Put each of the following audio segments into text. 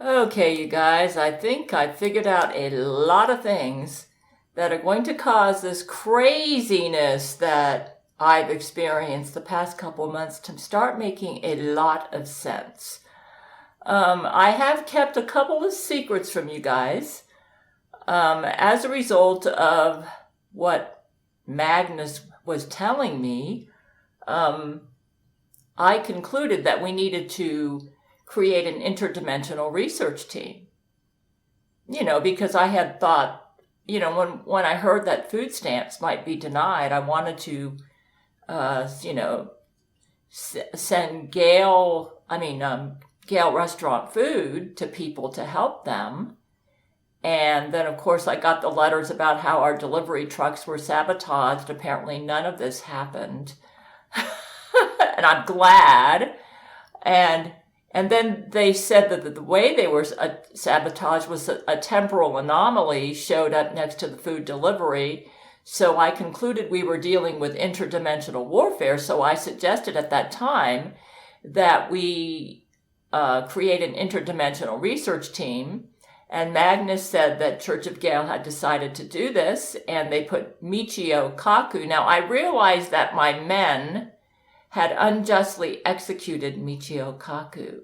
Okay, you guys, I think I figured out a lot of things that are going to cause this craziness that I've experienced the past couple months to start making a lot of sense. I have kept a couple of secrets from you guys as a result of what Magnus was telling me. Um, I concluded that we needed to create an interdimensional research team. Because I had thought, when I heard that food stamps might be denied, I wanted to, send Gail restaurant food to people to help them. And then, of course, I got the letters about how our delivery trucks were sabotaged. Apparently, none of this happened. And I'm glad. And and then they said that the way they were sabotaged was a temporal anomaly showed up next to the food delivery. So I concluded we were dealing with interdimensional warfare. So I suggested at that time that we create an interdimensional research team. And Magnus said that Church of Gail had decided to do this, and they put Michio Kaku. Now, I realized that my men had unjustly executed Michio Kaku,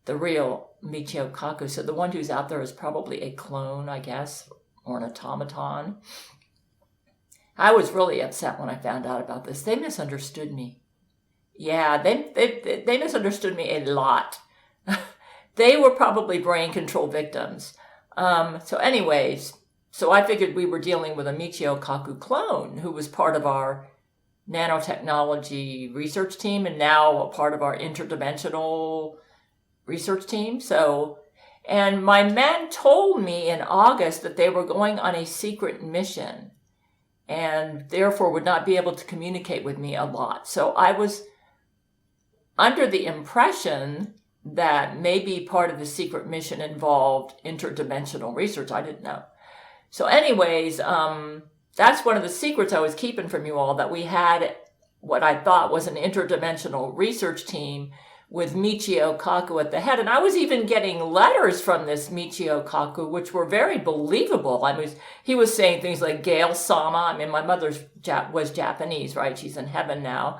the real Michio Kaku. So the one who's out there is probably a clone, I guess, or an automaton. I was really upset when I found out about this. They misunderstood me. Yeah, they misunderstood me a lot. They were probably brain control victims. So I figured we were dealing with a Michio Kaku clone who was part of our nanotechnology research team and now a part of our interdimensional research team. And my men told me in August that they were going on a secret mission and therefore would not be able to communicate with me a lot. So I was under the impression that maybe part of the secret mission involved interdimensional research. I didn't know. So that's one of the secrets I was keeping from you all, that we had what I thought was an interdimensional research team with Michio Kaku at the head. And I was even getting letters from this Michio Kaku, which were very believable. He was saying things like Gail Sama. My mother was Japanese, right? She's in heaven now.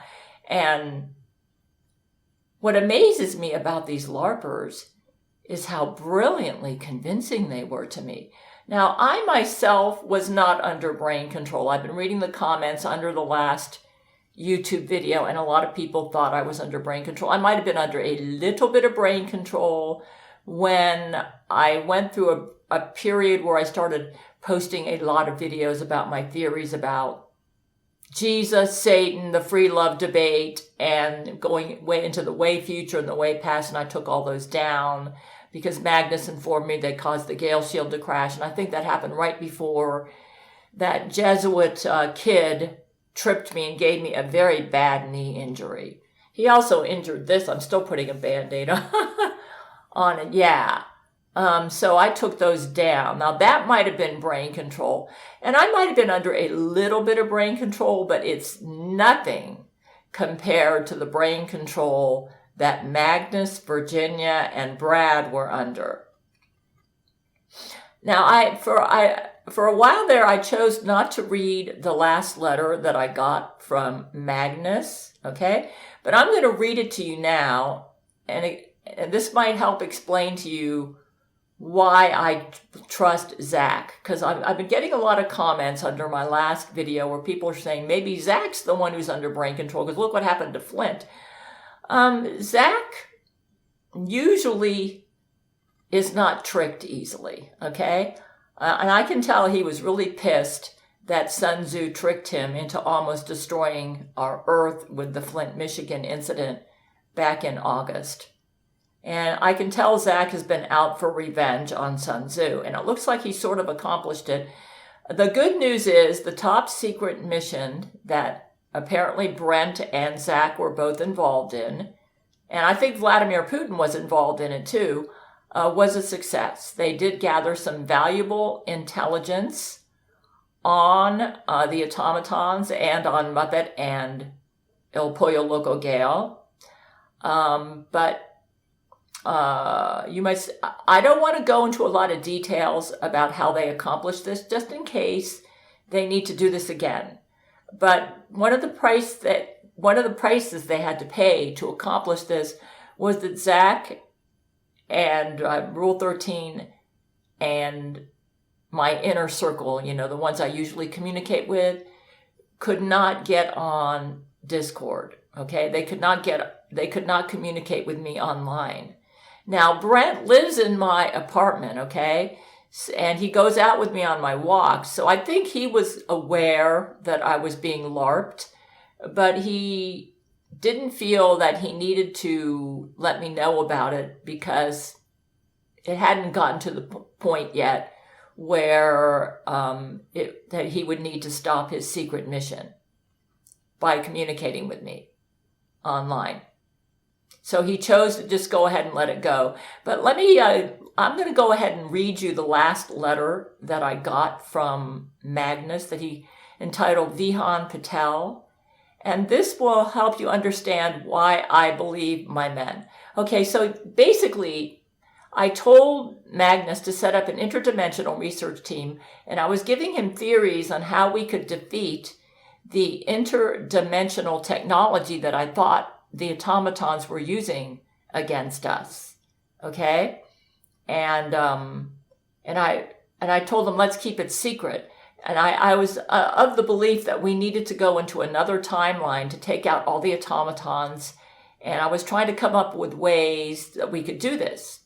And what amazes me about these LARPers is how brilliantly convincing they were to me. Now, I myself was not under brain control. I've been reading the comments under the last YouTube video, and a lot of people thought I was under brain control. I might have been under a little bit of brain control when I went through a period where I started posting a lot of videos about my theories about Jesus, Satan, the free love debate, and going way into the way future and the way past, and I took all those down because Magnus informed me they caused the Gail shield to crash, and I think that happened right before that Jesuit kid tripped me and gave me a very bad knee injury. He also injured this. I'm still putting a Band-Aid on it. Yeah. So I took those down. Now that might have been brain control, and I might have been under a little bit of brain control, but it's nothing compared to the brain control that Magnus, Virginia, and Brad were under. Now, for a while there, I chose not to read the last letter that I got from Magnus, okay? But I'm going to read it to you now, and this might help explain to you why I trust Zach, because I've been getting a lot of comments under my last video where people are saying maybe Zach's the one who's under brain control, because look what happened to Flint. Zach usually is not tricked easily, okay? And I can tell he was really pissed that Sun Tzu tricked him into almost destroying our Earth with the Flint, Michigan incident back in August. And I can tell Zach has been out for revenge on Sun Tzu, and it looks like he sort of accomplished it. The good news is the top secret mission that apparently Brent and Zach were both involved in, and I think Vladimir Putin was involved in it too, was a success. They did gather some valuable intelligence on the automatons and on Muppet and El Pollo Loco Gail. But I don't want to go into a lot of details about how they accomplished this, just in case they need to do this again. But one of the prices they had to pay to accomplish this was that Zach and Rule 13 and my inner circle, the ones I usually communicate with, could not get on Discord. Okay, they could not communicate with me online. Now, Brent lives in my apartment, okay? And he goes out with me on my walks. So I think he was aware that I was being LARPed, but he didn't feel that he needed to let me know about it because it hadn't gotten to the point yet where that he would need to stop his secret mission by communicating with me online. So he chose to just go ahead and let it go. But I'm going to go ahead and read you the last letter that I got from Magnus that he entitled Vihan Patel. And this will help you understand why I believe my men. Okay, so basically, I told Magnus to set up an interdimensional research team, and I was giving him theories on how we could defeat the interdimensional technology that I thought the automatons were using against us. Okay? And I told them, let's keep it secret. And I was of the belief that we needed to go into another timeline to take out all the automatons. And I was trying to come up with ways that we could do this.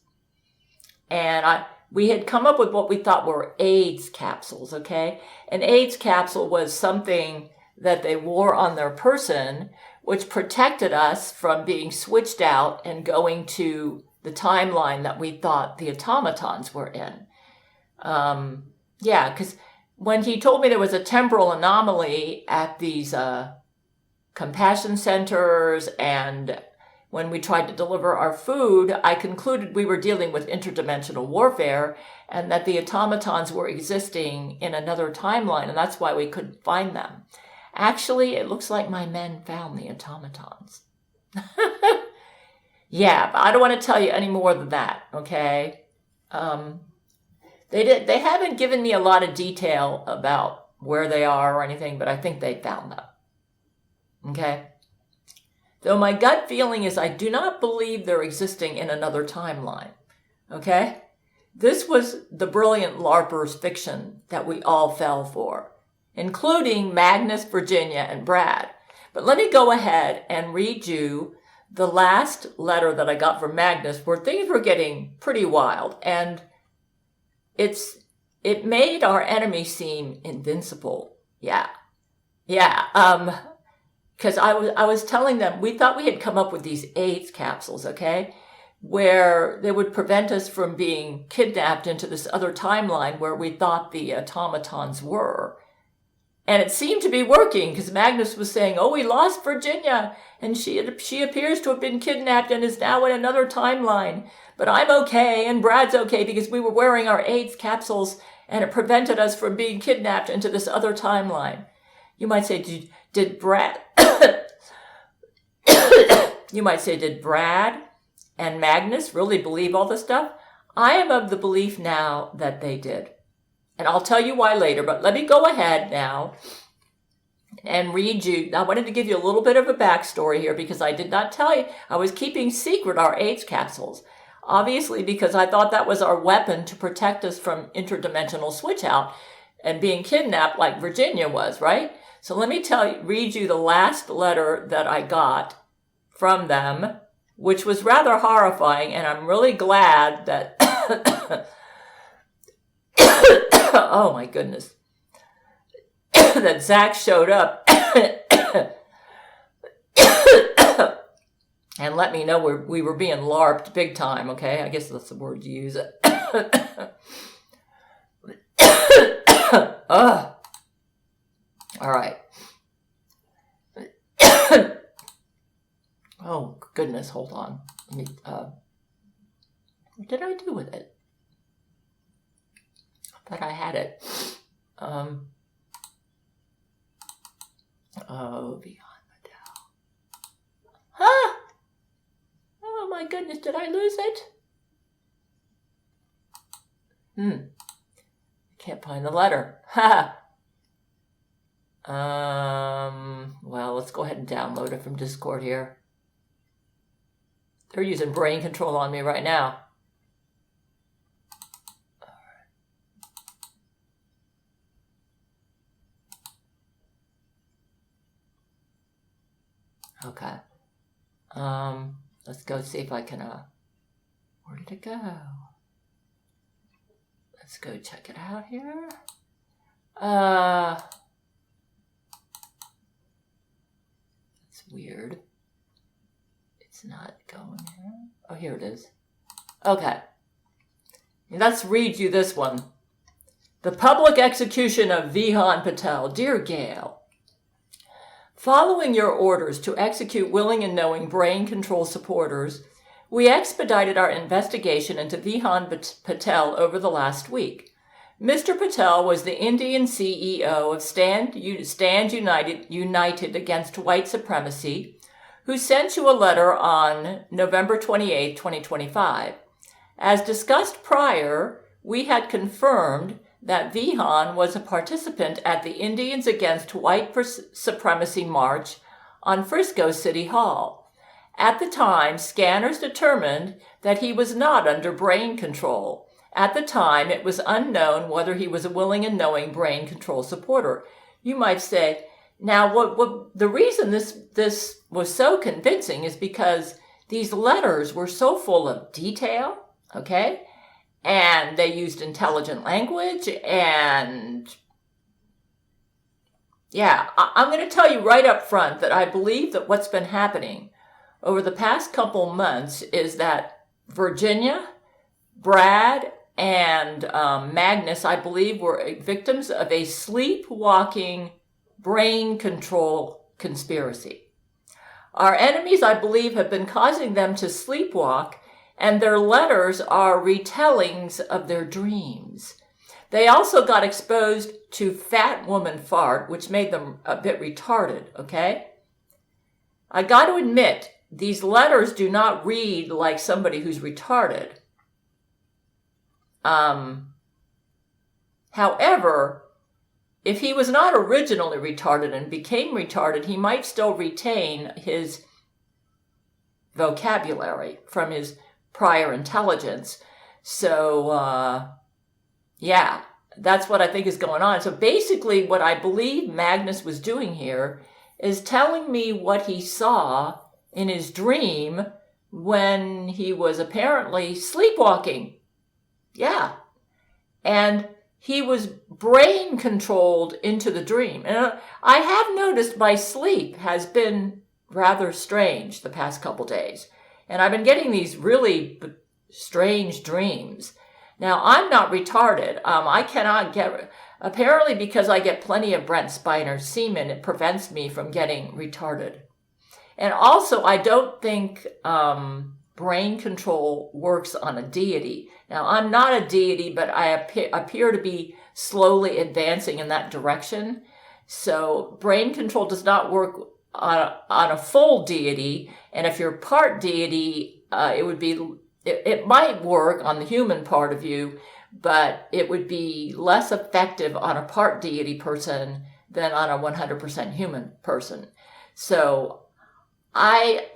And we had come up with what we thought were AIDS capsules, okay? An AIDS capsule was something that they wore on their person, which protected us from being switched out and going to the timeline that we thought the automatons were in. Because when he told me there was a temporal anomaly at these compassion centers, and when we tried to deliver our food, I concluded we were dealing with interdimensional warfare and that the automatons were existing in another timeline, and that's why we couldn't find them. Actually, it looks like my men found the automatons. Yeah, but I don't want to tell you any more than that, okay? They haven't given me a lot of detail about where they are or anything, but I think they found them. Okay? Though my gut feeling is I do not believe they're existing in another timeline. Okay? This was the brilliant LARPers fiction that we all fell for, including Magnus, Virginia, and Brad. But let me go ahead and read you the last letter that I got from Magnus, where things were getting pretty wild, and it made our enemy seem invincible. Yeah. Because I was telling them, we thought we had come up with these AIDS capsules, okay, where they would prevent us from being kidnapped into this other timeline where we thought the automatons were. And it seemed to be working because Magnus was saying, oh, we lost Virginia, and she appears to have been kidnapped and is now in another timeline. But I'm okay, and Brad's okay because we were wearing our AIDS capsules, and it prevented us from being kidnapped into this other timeline. You might say, did Brad... You might say, did Brad and Magnus really believe all this stuff? I am of the belief now that they did. And I'll tell you why later, but let me go ahead now and read you. I wanted to give you a little bit of a backstory here because I did not tell you. I was keeping secret our AIDS capsules, obviously because I thought that was our weapon to protect us from interdimensional switch out and being kidnapped like Virginia was, right? So let me read you the last letter that I got from them, which was rather horrifying, and I'm really glad that... Oh my goodness. That Zach showed up and let me know we were being LARPed big time, okay? I guess that's the word to use. All right. Oh goodness, hold on. Let me, what did I do with it? But I had it. Oh, beyond Madel. Huh? Oh my goodness, did I lose it? Can't find the letter. Ha! Well, let's go ahead and download it from Discord here. They're using brain control on me right now. Okay. Let's go see if I can, where did it go? Let's go check it out here. That's weird. It's not going here. Oh, here it is. Okay. Let's read you this one. The public execution of Vihan Patel. Dear Gail, following your orders to execute willing and knowing brain control supporters, we expedited our investigation into Vihan Patel over the last week. Mr. Patel was the Indian CEO of Stand United Against White Supremacy, who sent you a letter on November 28, 2025. As discussed prior, we had confirmed that Vihan was a participant at the Indians Against White Supremacy March on Frisco City Hall. At the time, scanners determined that he was not under brain control. At the time, it was unknown whether he was a willing and knowing brain control supporter. You might say, now what the reason this was so convincing is because these letters were so full of detail, okay? And they used intelligent language, and yeah, I'm going to tell you right up front that I believe that what's been happening over the past couple months is that Virginia, Brad, and Magnus, I believe, were victims of a sleepwalking brain control conspiracy. Our enemies, I believe, have been causing them to sleepwalk, and their letters are retellings of their dreams. They also got exposed to fat woman fart, which made them a bit retarded, okay? I got to admit, these letters do not read like somebody who's retarded. However, if he was not originally retarded and became retarded, he might still retain his vocabulary from his prior intelligence. So, yeah, that's what I think is going on. So basically what I believe Magnus was doing here is telling me what he saw in his dream when he was apparently sleepwalking. Yeah. And he was brain controlled into the dream. And I have noticed my sleep has been rather strange the past couple days. And I've been getting these really strange dreams. Now, I'm not retarded. I cannot get, apparently because I get plenty of Brent Spiner semen, it prevents me from getting retarded. And also, I don't think brain control works on a deity. Now, I'm not a deity, but I appear to be slowly advancing in that direction. So brain control does not work on a full deity. And if you're part deity, it might work on the human part of you, but it would be less effective on a part deity person than on a 100% human person. So I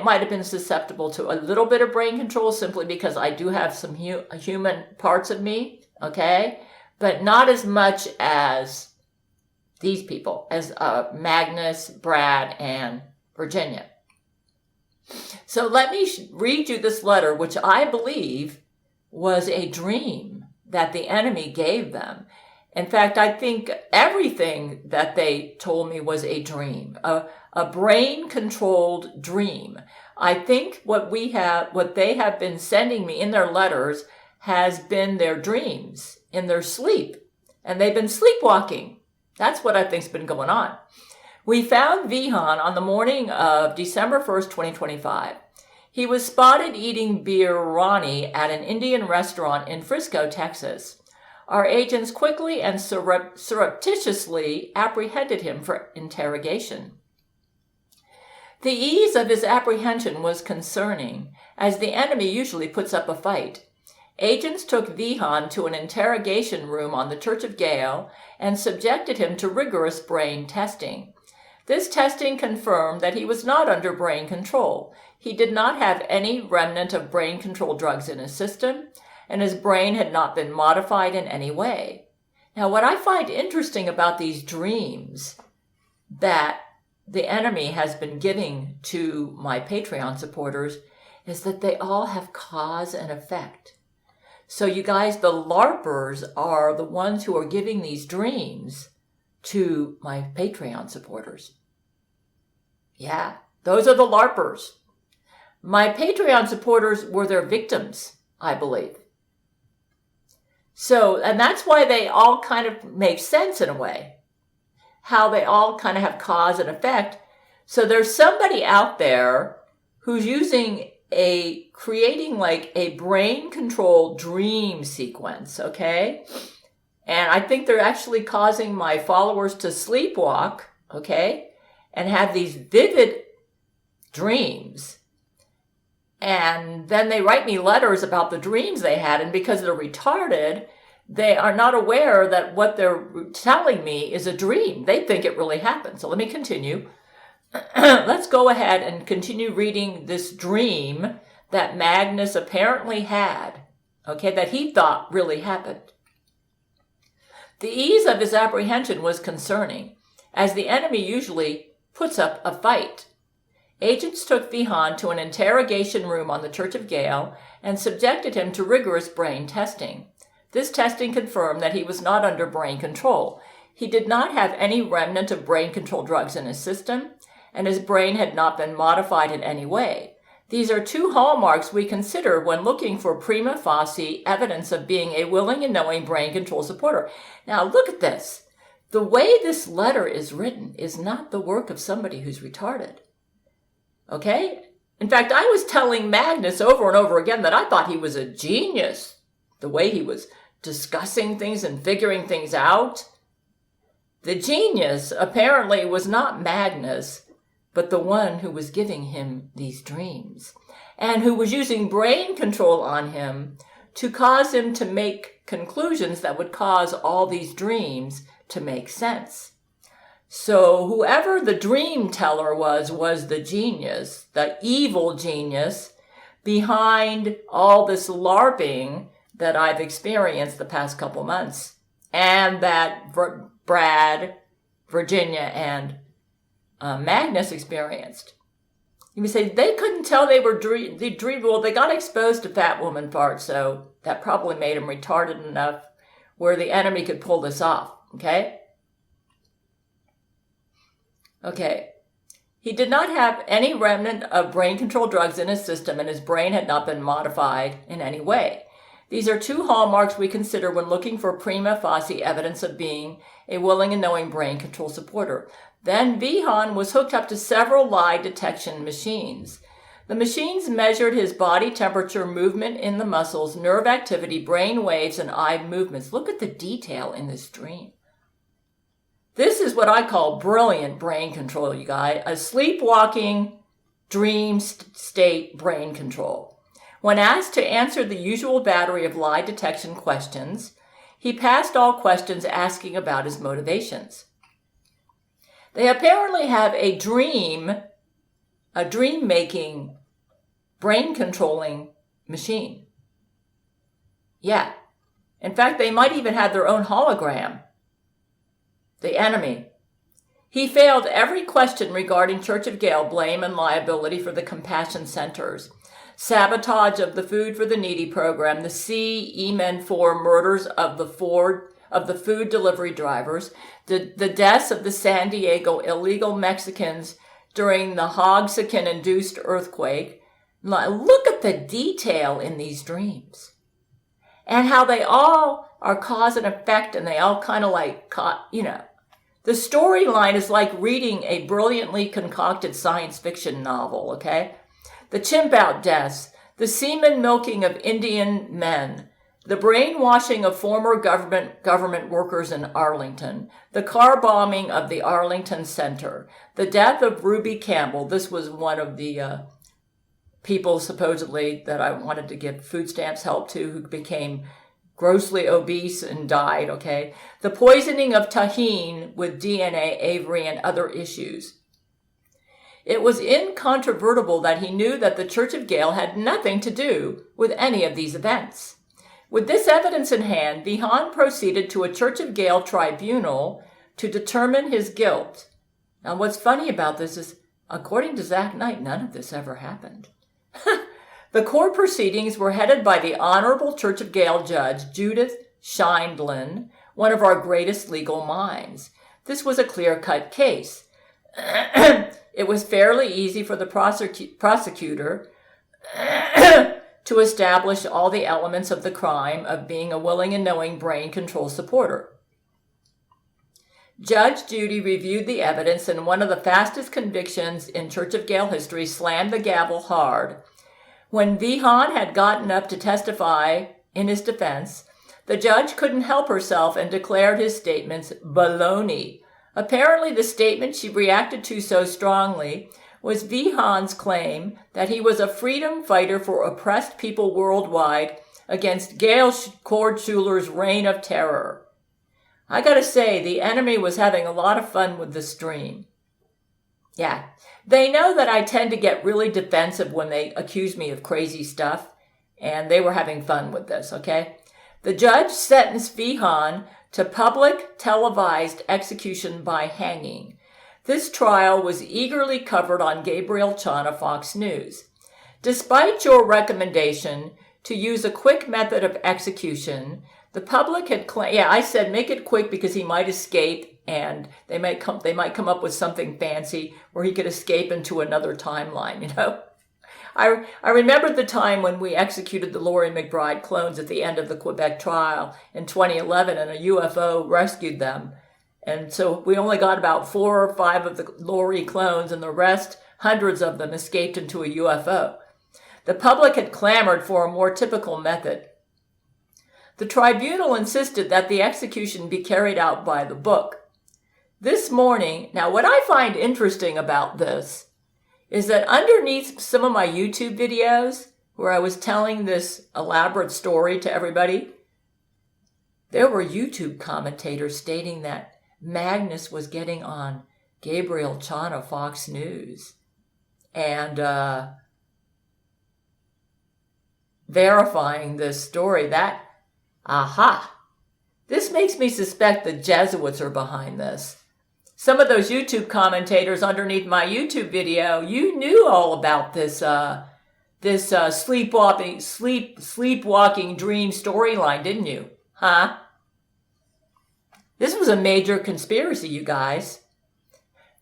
might have been susceptible to a little bit of brain control simply because I do have some human parts of me, okay? But not as much as these people, as Magnus, Brad, and Virginia. So let me read you this letter, which I believe was a dream that the enemy gave them. In fact, I think everything that they told me was a dream, a brain-controlled dream. I think what they have been sending me in their letters has been their dreams in their sleep, and they've been sleepwalking. That's what I think's been going on. We found Vihan on the morning of December 1st, 2025. He was spotted eating biryani at an Indian restaurant in Frisco, Texas. Our agents quickly and surreptitiously apprehended him for interrogation. The ease of his apprehension was concerning, as the enemy usually puts up a fight. Agents took Vihan to an interrogation room on the Church of Gail and subjected him to rigorous brain testing. This testing confirmed that he was not under brain control. He did not have any remnant of brain control drugs in his system, and his brain had not been modified in any way. Now, what I find interesting about these dreams that the enemy has been giving to my Patreon supporters is that they all have cause and effect. So you guys, the LARPers are the ones who are giving these dreams to my Patreon supporters. Yeah, those are the LARPers. My Patreon supporters were their victims, I believe. So, and that's why they all kind of make sense in a way. How they all kind of have cause and effect. So there's somebody out there who's creating like a brain controlled dream sequence, okay? And I think they're actually causing my followers to sleepwalk, okay? And have these vivid dreams. And then they write me letters about the dreams they had, and because they're retarded, they are not aware that what they're telling me is a dream. They think it really happened. So let me continue. Let's go ahead and continue reading this dream that Magnus apparently had, okay, that he thought really happened. The ease of his apprehension was concerning, as the enemy usually puts up a fight. Agents took Vihan to an interrogation room on the Church of Gail and subjected him to rigorous brain testing. This testing confirmed that he was not under brain control. He did not have any remnant of brain control drugs in his system, and his brain had not been modified in any way. These are two hallmarks we consider when looking for prima facie evidence of being a willing and knowing brain control supporter. Now look at this. The way this letter is written is not the work of somebody who's retarded. Okay? In fact, I was telling Magnus over and over again that I thought he was a genius. The way he was discussing things and figuring things out. The genius apparently was not Magnus, but the one who was giving him these dreams, and who was using brain control on him to cause him to make conclusions that would cause all these dreams to make sense. So whoever the dream teller was the genius, the evil genius behind all this LARPing that I've experienced the past couple months, and that Brad, Virginia, and Magnus experienced. You may say they couldn't tell they were dream. Well, they got exposed to fat woman parts, so that probably made them retarded enough where the enemy could pull this off. Okay. He did not have any remnant of brain control drugs in his system, and his brain had not been modified in any way. These are two hallmarks we consider when looking for prima facie evidence of being a willing and knowing brain control supporter. Then Vihan was hooked up to several lie detection machines. The machines measured his body temperature, movement in the muscles, nerve activity, brain waves, and eye movements. Look at the detail in this dream. This is what I call brilliant brain control, you guys. A sleepwalking dream state brain control. When asked to answer the usual battery of lie detection questions, he passed all questions asking about his motivations. They apparently have a dream-making, brain-controlling machine. Yeah. In fact, they might even have their own hologram. The enemy. He failed every question regarding Church of Gail blame and liability for the compassion centers, sabotage of the Food for the Needy program, the CEMEN 4 murders of the food delivery drivers, the deaths of the San Diego illegal Mexicans during the Hogsakin-induced earthquake. Look at the detail in these dreams and how they all are cause and effect, and they all kind of like, the storyline is like reading a brilliantly concocted science fiction novel, okay? The chimp out deaths, the semen milking of Indian men, the brainwashing of former government workers in Arlington, the car bombing of the Arlington Center, the death of Ruby Campbell. This was one of the people supposedly that I wanted to give food stamps help to, who became grossly obese and died, okay? The poisoning of Tahine with DNA, Avery, and other issues. It was incontrovertible that he knew that the Church of Gail had nothing to do with any of these events. With this evidence in hand, Vihan proceeded to a Church of Gail tribunal to determine his guilt. Now, what's funny about this is, according to Zach Knight, none of this ever happened. The court proceedings were headed by the Honorable Church of Gail Judge Judith Scheindlin, one of our greatest legal minds. This was a clear-cut case. It was fairly easy for the prosecutor to establish all the elements of the crime of being a willing and knowing brain control supporter. Judge Judy reviewed the evidence, and one of the fastest convictions in Church of Gail history slammed the gavel hard. When Vihan had gotten up to testify in his defense, the judge couldn't help herself and declared his statements baloney. Apparently, the statement she reacted to so strongly was Vihan's claim that he was a freedom fighter for oppressed people worldwide against Gail Schuler's reign of terror. I gotta say, the enemy was having a lot of fun with this stream. Yeah, they know that I tend to get really defensive when they accuse me of crazy stuff, and they were having fun with this, okay? The judge sentenced Vihan to public televised execution by hanging. This trial was eagerly covered on Gabriel Chana Fox News. Despite your recommendation to use a quick method of execution, the public had claimed, I said make it quick because he might escape and they might come up with something fancy where he could escape into another timeline, you know. I remember the time when we executed the Laurie McBride clones at the end of the Quebec trial in 2011, and a UFO rescued them. And so we only got about 4 or 5 of the Laurie clones, and the rest, hundreds of them, escaped into a UFO. The public had clamored for a more typical method. The tribunal insisted that the execution be carried out by the book. This morning, now what I find interesting about this is that underneath some of my YouTube videos where I was telling this elaborate story to everybody, there were YouTube commentators stating that Magnus was getting on Gabriel Chana Fox News and verifying this story. This makes me suspect the Jesuits are behind this. Some of those YouTube commentators underneath my YouTube video, you knew all about this sleepwalking dream storyline, didn't you? Huh? This was a major conspiracy, you guys.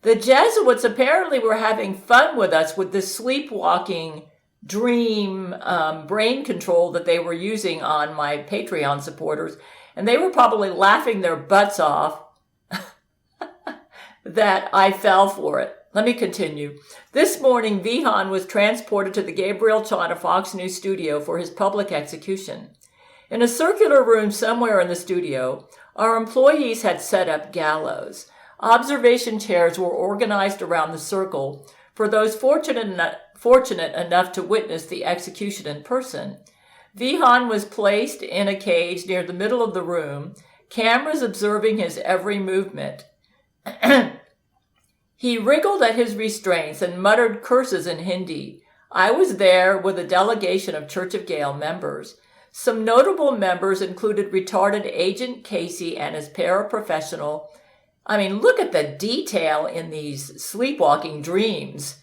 The Jesuits apparently were having fun with us with this sleepwalking dream brain control that they were using on my Patreon supporters, and they were probably laughing their butts off that I fell for it. Let me continue. This morning, Vihan was transported to the Gabriel Chana Fox News studio for his public execution. In a circular room somewhere in the studio, our employees had set up gallows. Observation chairs were organized around the circle for those fortunate enough to witness the execution in person. Vihan was placed in a cage near the middle of the room, cameras observing his every movement. He wriggled at his restraints and muttered curses in Hindi. I was there with a delegation of Church of Gail members. Some notable members included retarded Agent Casey and his paraprofessional. I mean, look at the detail in these sleepwalking dreams.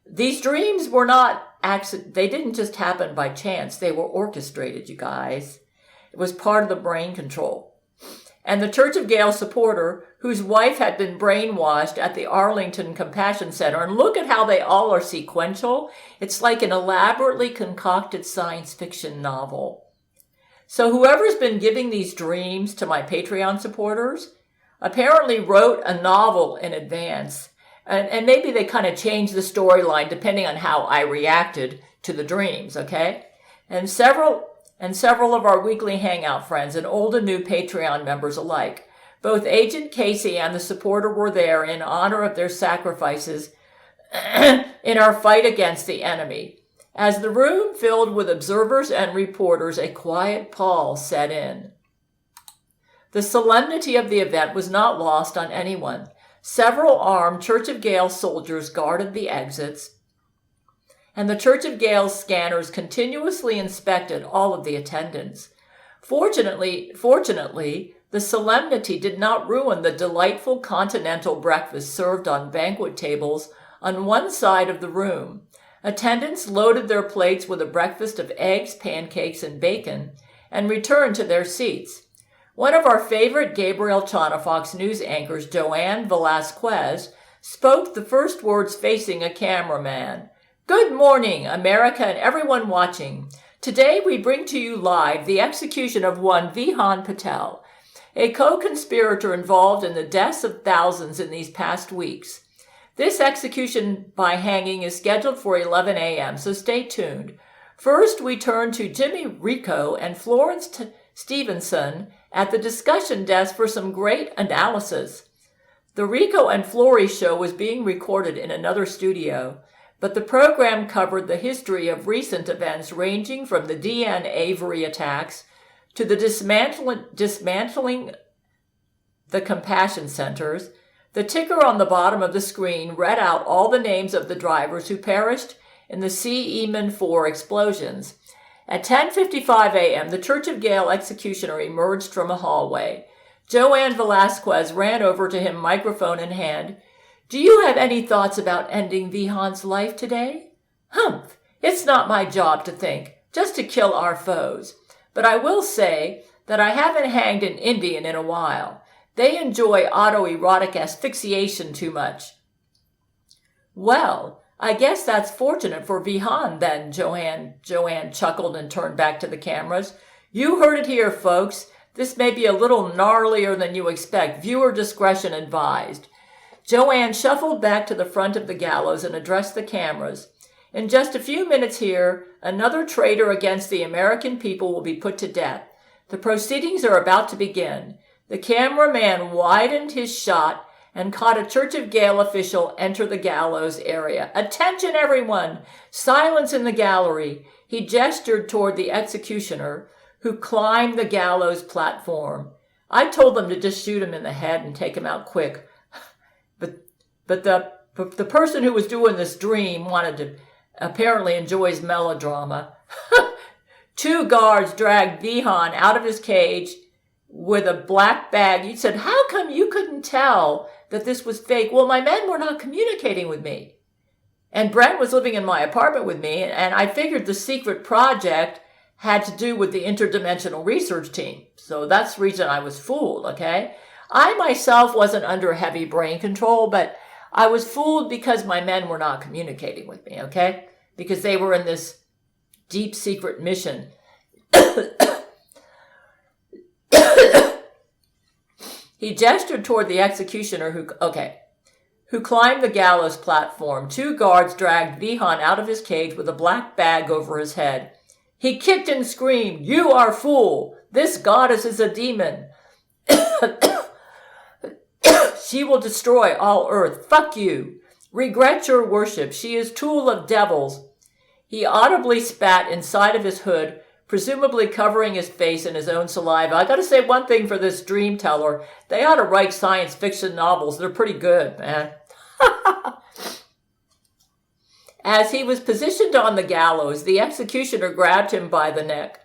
These dreams were not they didn't just happen by chance. They were orchestrated, you guys. It was part of the brain control. And the Church of Gail supporter, whose wife had been brainwashed at the Arlington Compassion Center. And look at how they all are sequential. It's like an elaborately concocted science fiction novel. So whoever's been giving these dreams to my Patreon supporters apparently wrote a novel in advance. And maybe they kind of changed the storyline depending on how I reacted to the dreams, okay? And several and several of our weekly hangout friends, and old and new Patreon members alike. Both Agent Casey and the supporter were there in honor of their sacrifices in our fight against the enemy. As the room filled with observers and reporters, a quiet pause set in. The solemnity of the event was not lost on anyone. Several armed Church of Gail soldiers guarded the exits, and the Church of Gail scanners continuously inspected all of the attendants. Fortunately, the solemnity did not ruin the delightful continental breakfast served on banquet tables on one side of the room. Attendants loaded their plates with a breakfast of eggs, pancakes, and bacon, and returned to their seats. One of our favorite Gabriel Chana Fox news anchors, Joanne Velasquez, spoke the first words facing a cameraman. Good morning, America and everyone watching. Today we bring to you live the execution of one Vihan Patel, a co-conspirator involved in the deaths of thousands in these past weeks. This execution by hanging is scheduled for 11 a.m., so stay tuned. First, we turn to Jimmy Rico and Florence Stevenson at the discussion desk for some great analysis. The Rico and Flory show was being recorded in another studio, but the program covered the history of recent events ranging from the D.N. Avery attacks to the dismantling the compassion centers. The ticker on the bottom of the screen read out all the names of the drivers who perished in the C. Eman 4 explosions. At 10:55 a.m., the Church of Gail executioner emerged from a hallway. Joanne Velasquez ran over to him, microphone in hand. Do you have any thoughts about ending Vihan's life today? Humph! It's not my job to think, just to kill our foes. But I will say that I haven't hanged an Indian in a while. They enjoy autoerotic asphyxiation too much. Well, I guess that's fortunate for Vihan then, Joanne chuckled and turned back to the cameras. You heard it here, folks. This may be a little gnarlier than you expect. Viewer discretion advised. Joanne shuffled back to the front of the gallows and addressed the cameras. In just a few minutes here, another traitor against the American people will be put to death. The proceedings are about to begin. The cameraman widened his shot and caught a Church of Gail official enter the gallows area. Attention, everyone! Silence in the gallery. He gestured toward the executioner, who climbed the gallows platform. I told them to just shoot him in the head and take him out quick. But the person who was doing this dream wanted to apparently enjoys melodrama. Two guards dragged Vihan out of his cage with a black bag. You said, how come you couldn't tell that this was fake? Well, my men were not communicating with me. And Brent was living in my apartment with me, and I figured the secret project had to do with the interdimensional research team. So that's the reason I was fooled, okay? I myself wasn't under heavy brain control, but I was fooled because my men were not communicating with me, okay? Because they were in this deep secret mission. He gestured toward the executioner who climbed the gallows platform. Two guards dragged Vihan out of his cage with a black bag over his head. He kicked and screamed, "You are fool! This goddess is a demon. She will destroy all earth. Fuck you. Regret your worship. She is tool of devils." He audibly spat inside of his hood, presumably covering his face in his own saliva. I gotta say one thing for this dream teller. They ought to write science fiction novels. They're pretty good, man. As he was positioned on the gallows, the executioner grabbed him by the neck.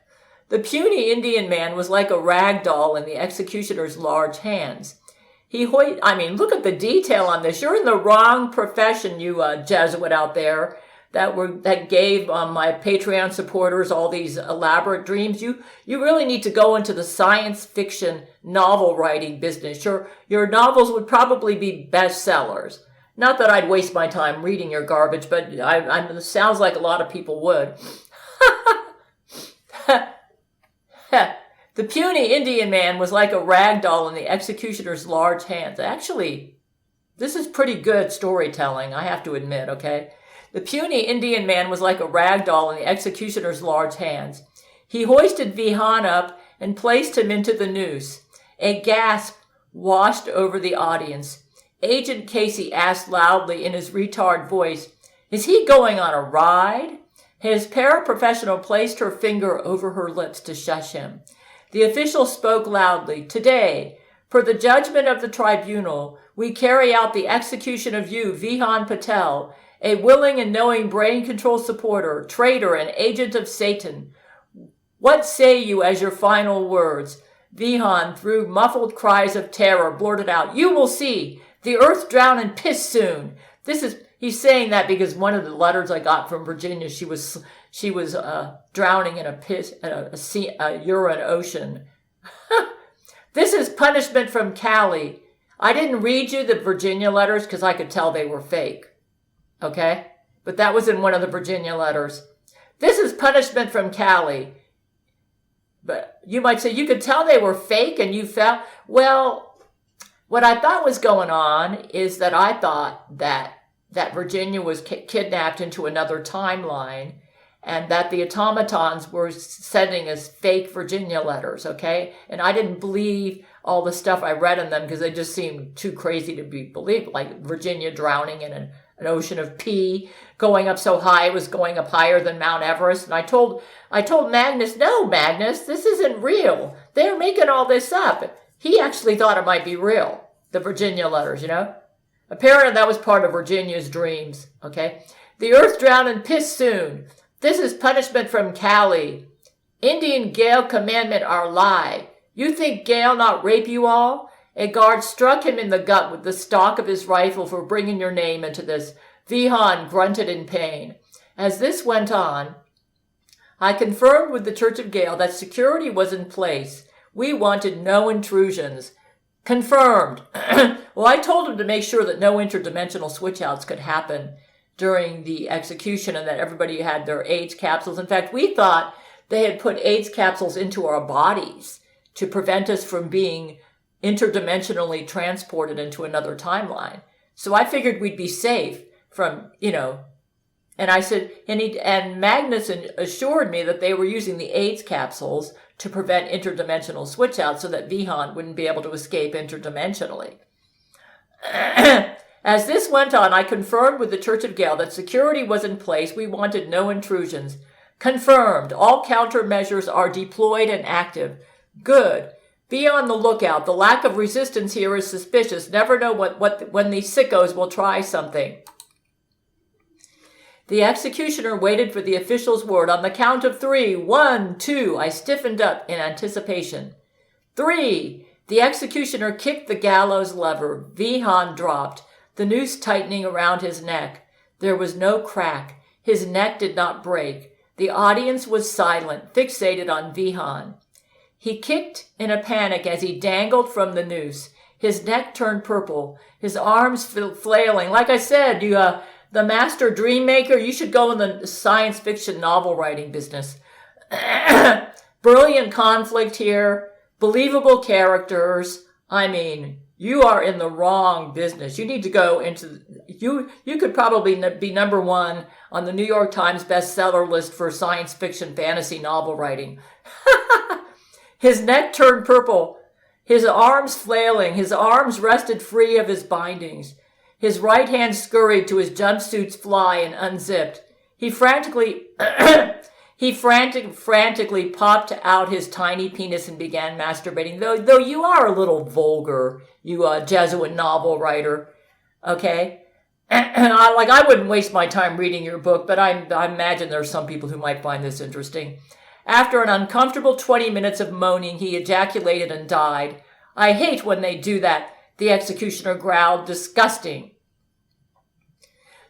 The puny Indian man was like a rag doll in the executioner's large hands. Look at the detail on this. You're in the wrong profession, you Jesuit out there that gave my Patreon supporters all these elaborate dreams. You really need to go into the science fiction novel writing business. Your novels would probably be bestsellers. Not that I'd waste my time reading your garbage, but it sounds like a lot of people would. The puny Indian man was like a rag doll in the executioner's large hands. Actually, this is pretty good storytelling, I have to admit, okay? The puny Indian man was like a rag doll in the executioner's large hands. He hoisted Vihan up and placed him into the noose. A gasp washed over the audience. Agent Casey asked loudly in his retard voice, "Is he going on a ride?" His paraprofessional placed her finger over her lips to shush him. The official spoke loudly. "Today, for the judgment of the tribunal, we carry out the execution of you, Vihan Patel, a willing and knowing brain control supporter, traitor, and agent of Satan. What say you as your final words?" Vihan, through muffled cries of terror, blurted out, "You will see. The earth drown in piss soon." He's saying that because one of the letters I got from Virginia, she was drowning in a urine ocean. "This is punishment from Cali." I didn't read you the Virginia letters because I could tell they were fake. Okay? But that was in one of the Virginia letters. "This is punishment from Cali." But you might say, you could tell they were fake and you felt, well, what I thought was going on is that I thought that Virginia was kidnapped into another timeline and that the automatons were sending us fake Virginia letters, okay? And I didn't believe all the stuff I read in them because they just seemed too crazy to be believed, like Virginia drowning in an ocean of pee, going up so high it was going up higher than Mount Everest. And I told Magnus, "No, Magnus, this isn't real. They're making all this up." He actually thought it might be real, the Virginia letters, you know? Apparently that was part of Virginia's dreams, okay? "The earth drown in piss soon. This is punishment from Cali. Indian Gail commandment are lie. You think Gail not rape you all?" A guard struck him in the gut with the stock of his rifle for bringing your name into this. Vihan grunted in pain. As this went on, I confirmed with the Church of Gail that security was in place. We wanted no intrusions. Confirmed. Well, I told him to make sure that no interdimensional switch-outs could happen during the execution and that everybody had their AIDS capsules. In fact, we thought they had put AIDS capsules into our bodies to prevent us from being interdimensionally transported into another timeline. So I figured we'd be safe from, and I said, and Magnus assured me that they were using the AIDS capsules to prevent interdimensional switch outs so that Vihan wouldn't be able to escape interdimensionally. As this went on, I confirmed with the Church of Gail that security was in place. We wanted no intrusions. Confirmed. All countermeasures are deployed and active. Good. Be on the lookout. The lack of resistance here is suspicious. Never know when these sickos will try something. The executioner waited for the official's word. On the count of 3, 1, 2, I stiffened up in anticipation. 3. The executioner kicked the gallows lever. Vihan dropped, the noose tightening around his neck. There was no crack. His neck did not break. The audience was silent, fixated on Vihan. He kicked in a panic as he dangled from the noose. His neck turned purple, his arms flailing. Like I said, the master dream maker, you should go in the science fiction novel writing business. Brilliant conflict here, believable characters. I mean, you are in the wrong business. You need to go into, you could probably be number 1 on the New York Times bestseller list for science fiction fantasy novel writing. His neck turned purple, his arms flailing, his arms rested free of his bindings. His right hand scurried to his jumpsuit's fly and unzipped. He frantically popped out his tiny penis and began masturbating. Though you are a little vulgar, you Jesuit novel writer, okay? I wouldn't waste my time reading your book, but I imagine there are some people who might find this interesting. After an uncomfortable 20 minutes of moaning, he ejaculated and died. I hate when they do that, the executioner growled. Disgusting.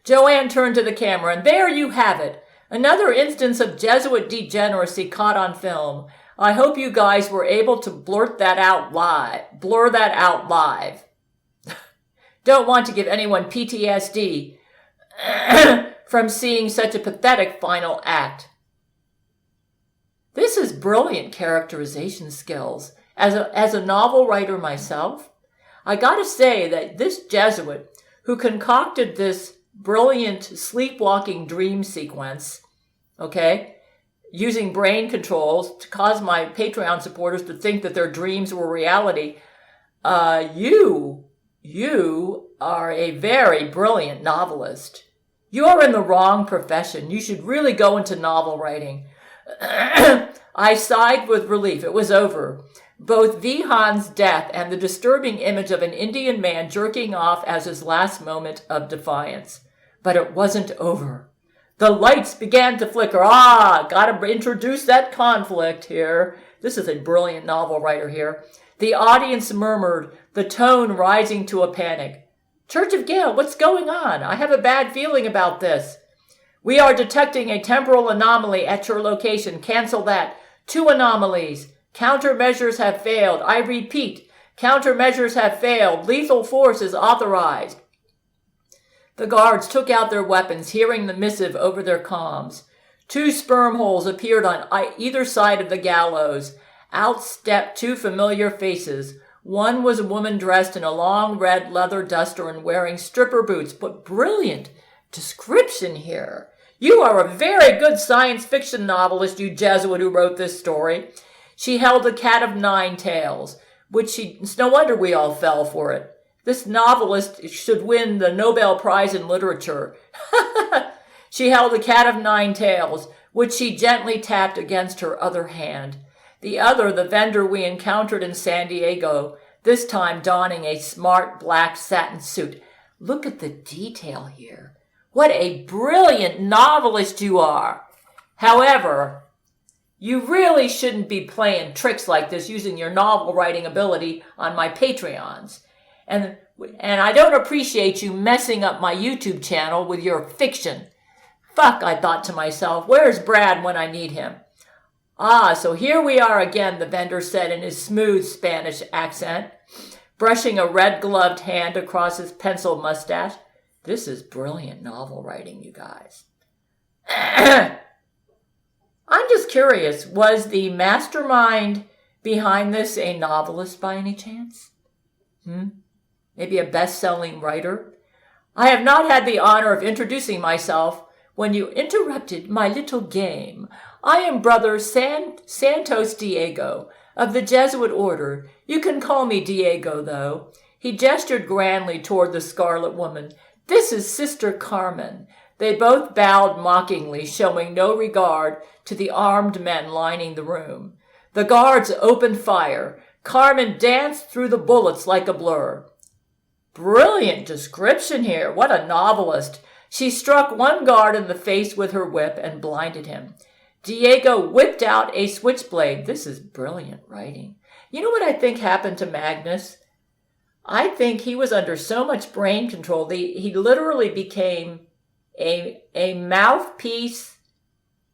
Joanne turned to the camera, and there you have it. Another instance of Jesuit degeneracy caught on film. I hope you guys were able to blur that out live. Don't want to give anyone PTSD from seeing such a pathetic final act. This is brilliant characterization skills. As a novel writer myself, I gotta say that this Jesuit who concocted this brilliant sleepwalking dream sequence, okay, using brain controls to cause my Patreon supporters to think that their dreams were reality. You are a very brilliant novelist. You are in the wrong profession. You should really go into novel writing. I sighed with relief. It was over. Both Vihan's death and the disturbing image of an Indian man jerking off as his last moment of defiance. But it wasn't over. The lights began to flicker. Gotta introduce that conflict here. This is a brilliant novel writer here. The audience murmured, the tone rising to a panic. Church of Gail, what's going on? I have a bad feeling about this. We are detecting a temporal anomaly at your location. Cancel that. 2 anomalies. Countermeasures have failed. I repeat, countermeasures have failed. Lethal force is authorized. The guards took out their weapons, hearing the missive over their comms. 2 sperm holes appeared on either side of the gallows. Out stepped 2 familiar faces. One was a woman dressed in a long red leather duster and wearing stripper boots. But brilliant description here. You are a very good science fiction novelist, you Jesuit who wrote this story. She held a cat of 9 tails, it's no wonder we all fell for it. This novelist should win the Nobel Prize in Literature. She held a cat of 9 tails, which she gently tapped against her other hand. The other, the vendor we encountered in San Diego, this time donning a smart black satin suit. Look at the detail here. What a brilliant novelist you are. However, you really shouldn't be playing tricks like this using your novel writing ability on my Patreons. And I don't appreciate you messing up my YouTube channel with your fiction. Fuck, I thought to myself, where's Brad when I need him? So here we are again, the vendor said in his smooth Spanish accent, brushing a red-gloved hand across his pencil mustache. This is brilliant novel writing, you guys. I'm just curious, was the mastermind behind this a novelist by any chance? Maybe a best-selling writer? I have not had the honor of introducing myself when you interrupted my little game. I am Brother Santos Diego of the Jesuit order. You can call me Diego, though. He gestured grandly toward the scarlet woman. This is Sister Carmen. They both bowed mockingly, showing no regard to the armed men lining the room. The guards opened fire. Carmen danced through the bullets like a blur. Brilliant description here. What a novelist. She struck one guard in the face with her whip and blinded him. Diego whipped out a switchblade. This is brilliant writing. You know what I think happened to Magnus? I think he was under so much brain control that he literally became a mouthpiece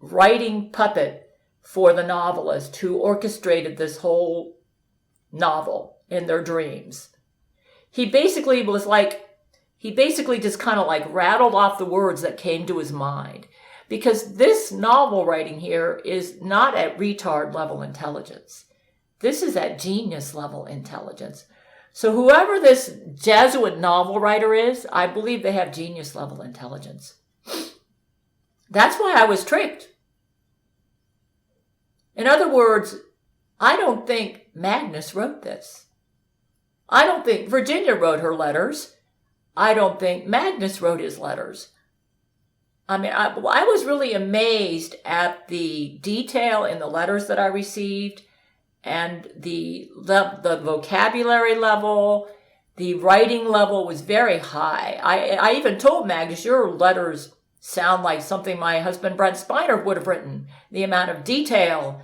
writing puppet for the novelist who orchestrated this whole novel in their dreams. He basically just kind of like rattled off the words that came to his mind. Because this novel writing here is not at retard level intelligence. This is at genius level intelligence. So whoever this Jesuit novel writer is, I believe they have genius level intelligence. That's why I was tricked. In other words, I don't think Magnus wrote this. I don't think Virginia wrote her letters. I don't think Magnus wrote his letters. I mean, I was really amazed at the detail in the letters that I received and the vocabulary level, the writing level was very high. I even told Magnus, your letters sound like something my husband Brent Spiner would have written, the amount of detail.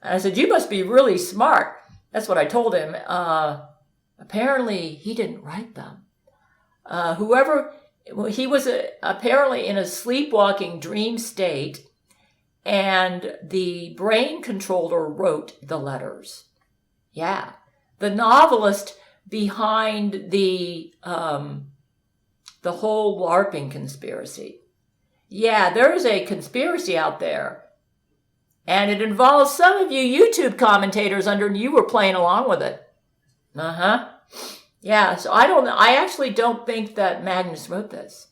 And I said, you must be really smart. That's what I told him. Apparently, he didn't write them. He was apparently in a sleepwalking dream state, and the brain controller wrote the letters. Yeah. The novelist behind the whole LARPing conspiracy. Yeah, there's a conspiracy out there, and it involves some of you YouTube commentators you were playing along with it. Yeah, so I actually don't think that Magnus wrote this.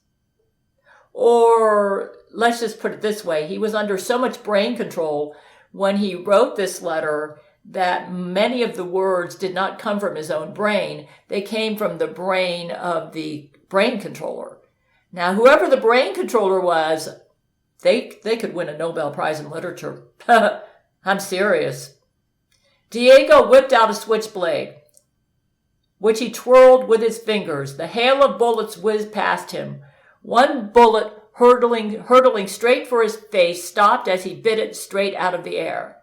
Or let's just put it this way. He was under so much brain control when he wrote this letter that many of the words did not come from his own brain. They came from the brain of the brain controller. Now, whoever the brain controller was, they could win a Nobel Prize in literature. I'm serious. Diego whipped out a switchblade, which he twirled with his fingers. The hail of bullets whizzed past him. One bullet, hurtling straight for his face, stopped as he bit it straight out of the air.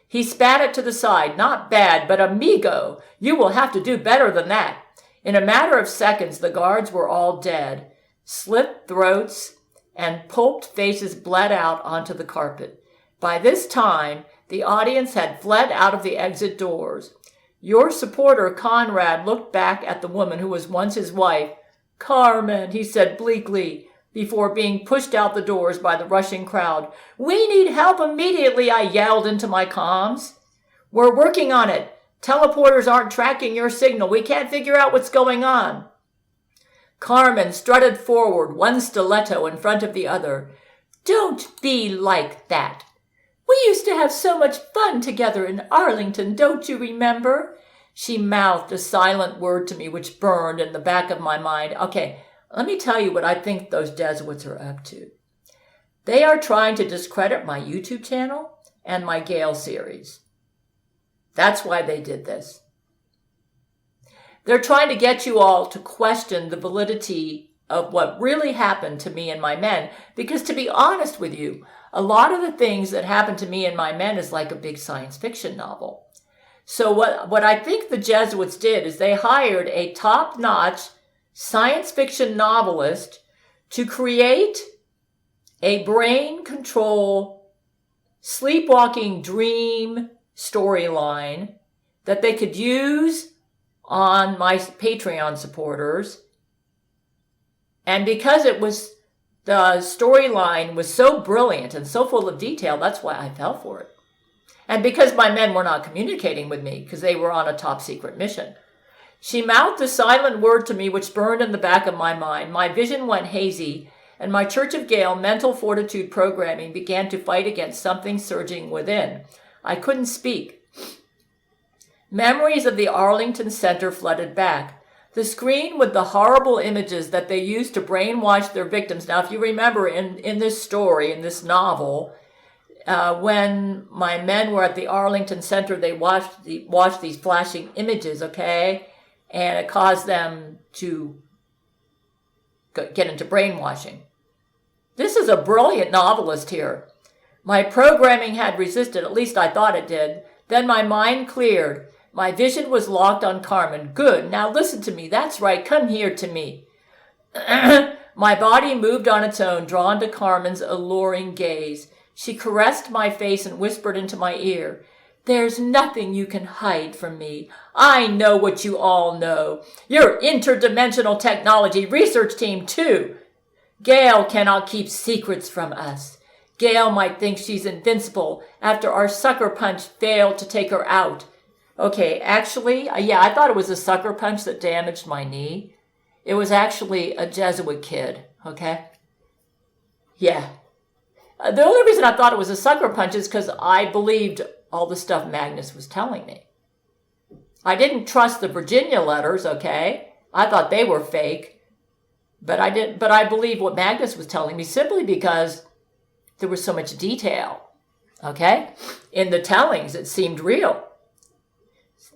He spat it to the side. Not bad, but amigo, you will have to do better than that. In a matter of seconds, the guards were all dead. Slit throats and pulped faces bled out onto the carpet. By this time, the audience had fled out of the exit doors. Your supporter, Conrad, looked back at the woman who was once his wife. Carmen, he said bleakly, before being pushed out the doors by the rushing crowd. We need help immediately, I yelled into my comms. We're working on it. Teleporters aren't tracking your signal. We can't figure out what's going on. Carmen strutted forward, one stiletto in front of the other. Don't be like that. We used to have so much fun together in Arlington, don't you remember? She mouthed a silent word to me which burned in the back of my mind. Okay, let me tell you what I think those Jesuits are up to. They are trying to discredit my YouTube channel and my Gail series. That's why they did this. They're trying to get you all to question the validity of what really happened to me and my men. Because to be honest with you, a lot of the things that happened to me and my men is like a big science fiction novel. So what I think the Jesuits did is they hired a top-notch science fiction novelist to create a brain control sleepwalking dream storyline that they could use on my Patreon supporters. And because the storyline was so brilliant and so full of detail, that's why I fell for it. And because my men were not communicating with me because they were on a top secret mission. She mouthed a silent word to me which burned in the back of my mind. My vision went hazy, and my Church of Gail mental fortitude programming began to fight against something surging within. I couldn't speak. Memories of the Arlington Center flooded back. The screen with the horrible images that they used to brainwash their victims. Now, if you remember in this story, in this novel, when my men were at the Arlington Center, they watched these flashing images, okay? And it caused them to get into brainwashing. This is a brilliant novelist here. My programming had resisted, at least I thought it did. Then my mind cleared. My vision was locked on Carmen. Good, now listen to me. That's right, come here to me. My body moved on its own, drawn to Carmen's alluring gaze. She caressed my face and whispered into my ear, There's nothing you can hide from me. I know what you all know. Your interdimensional technology research team, too. Gail cannot keep secrets from us. Gail might think she's invincible after our sucker punch failed to take her out. Okay, actually, I thought it was a sucker punch that damaged my knee. It was actually a Jesuit kid, okay? Yeah. The only reason I thought it was a sucker punch is because I believed all the stuff Magnus was telling me. I didn't trust the Virginia letters, okay? I thought they were fake. But I believed what Magnus was telling me simply because there was so much detail, okay? In the tellings, it seemed real.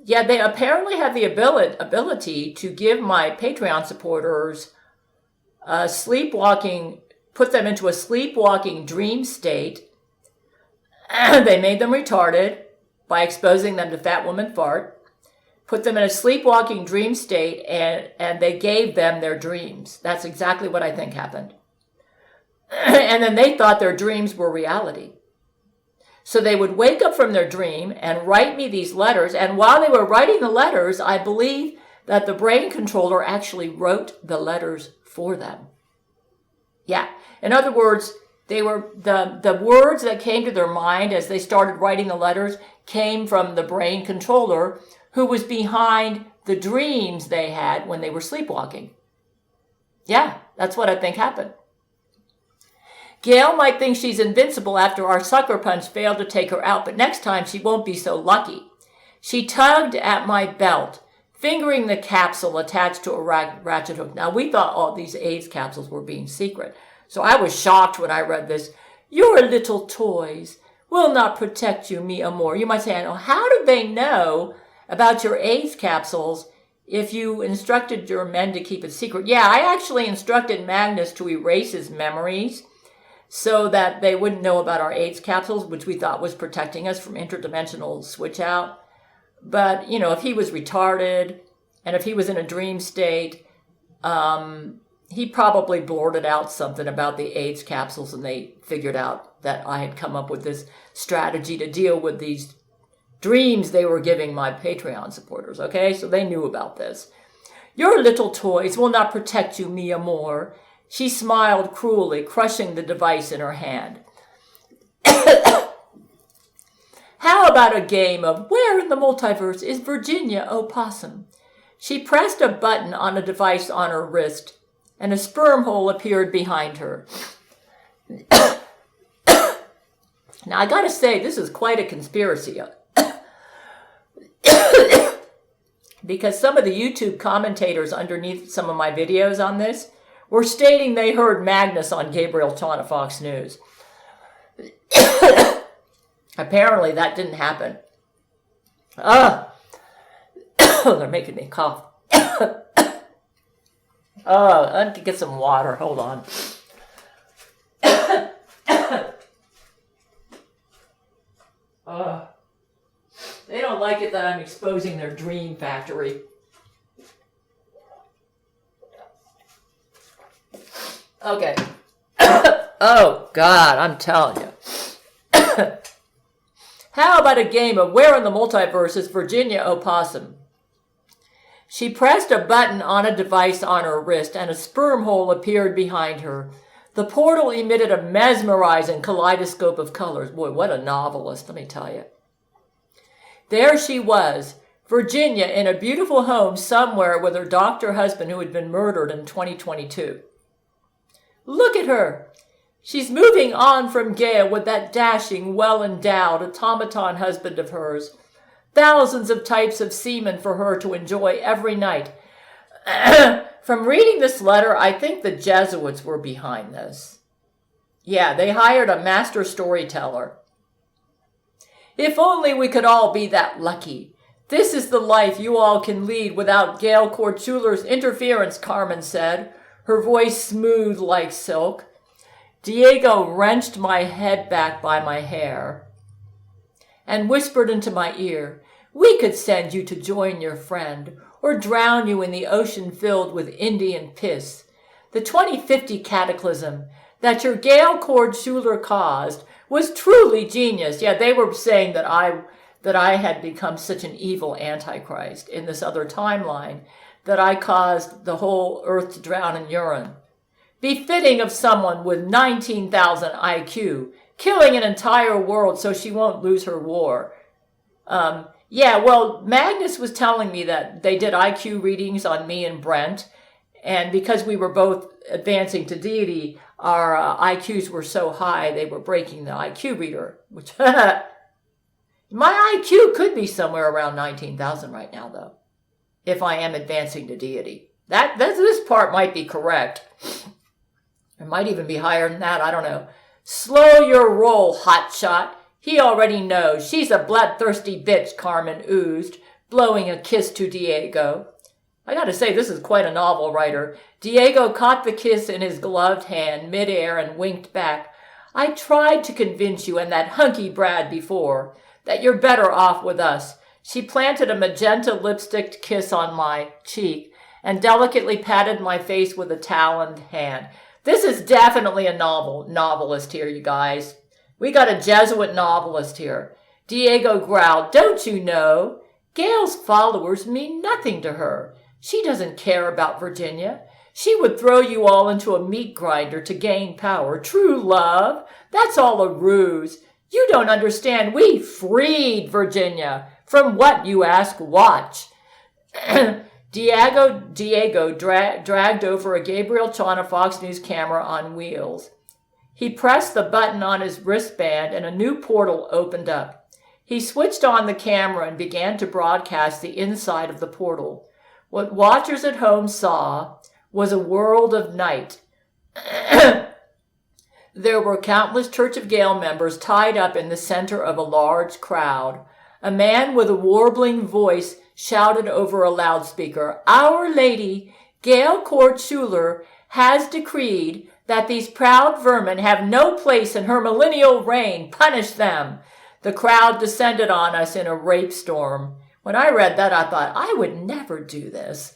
Yeah, they apparently have the ability to give my Patreon supporters put them into a sleepwalking dream state. They made them retarded by exposing them to fat woman fart, put them in a sleepwalking dream state, and they gave them their dreams. That's exactly what I think happened. And then they thought their dreams were reality. So they would wake up from their dream and write me these letters. And while they were writing the letters, I believe that the brain controller actually wrote the letters for them. Yeah. In other words, they were the words that came to their mind as they started writing the letters came from the brain controller who was behind the dreams they had when they were sleepwalking. Yeah, that's what I think happened. Gail might think she's invincible after our sucker punch failed to take her out, but next time she won't be so lucky. She tugged at my belt, fingering the capsule attached to a ratchet hook. Now, we thought all these AIDS capsules were being secret, so I was shocked when I read this. Your little toys will not protect you, mi amor. You might say, how do they know about your AIDS capsules if you instructed your men to keep it secret? Yeah, I actually instructed Magnus to erase his memories so that they wouldn't know about our AIDS capsules, which we thought was protecting us from interdimensional switch out. But, if he was retarded and if he was in a dream state, he probably blurted out something about the AIDS capsules, and they figured out that I had come up with this strategy to deal with these dreams they were giving my Patreon supporters, okay? So they knew about this. Your little toys will not protect you, mi amor. She smiled cruelly, crushing the device in her hand. How about a game of Where in the Multiverse is Virginia Opossum? She pressed a button on a device on her wrist, and a sperm hole appeared behind her. Now, I gotta say, this is quite a conspiracy. Because some of the YouTube commentators underneath some of my videos on this were stating they heard Magnus on Gabriel Chana Fox News. Apparently, that didn't happen. They're making me cough. I have to get some water. Hold on. They don't like it that I'm exposing their dream factory. Okay. Oh, God, I'm telling you. How about a game of Where in the Multiverse is Virginia Opossum? She pressed a button on a device on her wrist, and a sperm hole appeared behind her. The portal emitted a mesmerizing kaleidoscope of colors. Boy, what a novelist, let me tell you. There she was, Virginia, in a beautiful home somewhere with her doctor husband who had been murdered in 2022. Look at her. She's moving on from Gail with that dashing, well-endowed automaton husband of hers. Thousands of types of semen for her to enjoy every night. From reading this letter, I think the Jesuits were behind this. Yeah, they hired a master storyteller. If only we could all be that lucky. This is the life you all can lead without Gail Schuler's interference, Carmen said, her voice smooth like silk. Diego wrenched my head back by my hair and whispered into my ear, we could send you to join your friend or drown you in the ocean filled with Indian piss. The 2050 cataclysm that your Gail Schuler caused was truly genius. Yeah, they were saying that I had become such an evil antichrist in this other timeline, that I caused the whole earth to drown in urine. Befitting of someone with 19,000 IQ, killing an entire world so she won't lose her war. Yeah, well, Magnus was telling me that they did IQ readings on me and Brent, and because we were both advancing to deity, our IQs were so high they were breaking the IQ reader, which my IQ could be somewhere around 19,000 right now, though, if I am advancing to deity. This part might be correct. It might even be higher than that, I don't know. Slow your roll, hotshot. He already knows. She's a bloodthirsty bitch, Carmen oozed, blowing a kiss to Diego. I gotta say, this is quite a novel writer. Diego caught the kiss in his gloved hand midair and winked back. I tried to convince you and that hunky Brad before that you're better off with us. She planted a magenta lipstick kiss on my cheek and delicately patted my face with a taloned hand. This is definitely a novelist here, you guys. We got a Jesuit novelist here. Diego growled, don't you know? Gail's followers mean nothing to her. She doesn't care about Virginia. She would throw you all into a meat grinder to gain power. True love, that's all a ruse. You don't understand. We freed Virginia. From what, you ask? Watch. Diego dragged over a Gabriel Chana Fox News camera on wheels. He pressed the button on his wristband and a new portal opened up. He switched on the camera and began to broadcast the inside of the portal. What watchers at home saw was a world of night. There were countless Church of Gail members tied up in the center of a large crowd. A man with a warbling voice shouted over a loudspeaker, "Our Lady, Gail Schuler, has decreed that these proud vermin have no place in her millennial reign. Punish them." The crowd descended on us in a rape storm. When I read that, I thought, I would never do this.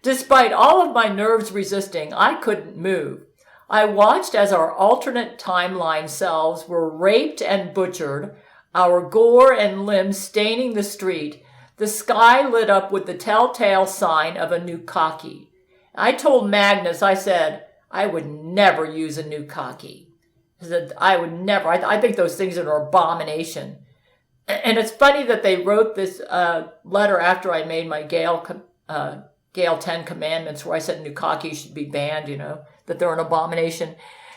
Despite all of my nerves resisting, I couldn't move. I watched as our alternate timeline selves were raped and butchered, our gore and limbs staining the street, the sky lit up with the telltale sign of a nukkake. I told Magnus, I said, I would never use a nukkake. I would never. I think those things are an abomination. And it's funny that they wrote this letter after I made my Gail 10 Commandments, where I said nukkake should be banned, that they're an abomination.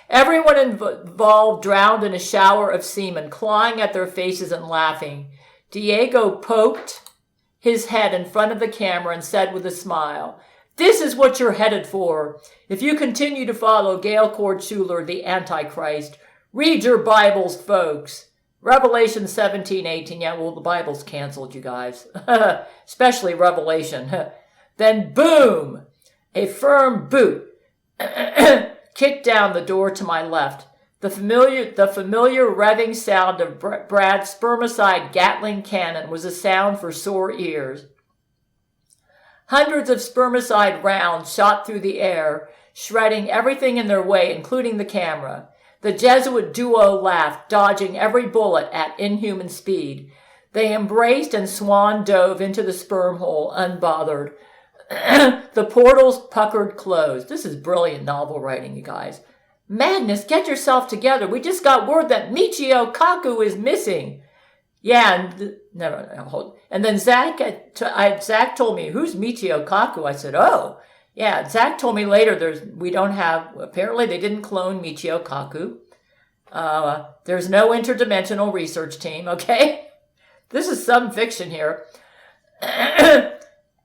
Everyone involved drowned in a shower of semen, clawing at their faces and laughing. Diego poked his head in front of the camera and said with a smile, "This is what you're headed for. If you continue to follow Gail Schuler, the Antichrist, read your Bibles, folks." Revelation 17:18. Yeah, well, the Bible's canceled, you guys. Especially Revelation. Then boom! A firm boot kicked down the door to my left. The familiar revving sound of Brad's spermicide Gatling cannon was a sound for sore ears. Hundreds of spermicide rounds shot through the air, shredding everything in their way, including the camera. The Jesuit duo laughed, dodging every bullet at inhuman speed. They embraced and swan dove into the sperm hole, unbothered. The portals puckered closed. This is brilliant novel writing, you guys. Magnus, get yourself together. We just got word that Michio Kaku is missing. Yeah, hold. And then Zach told me, "Who's Michio Kaku?" I said, "Oh, yeah." Zach told me later apparently they didn't clone Michio Kaku. There's no interdimensional research team, okay? This is some fiction here.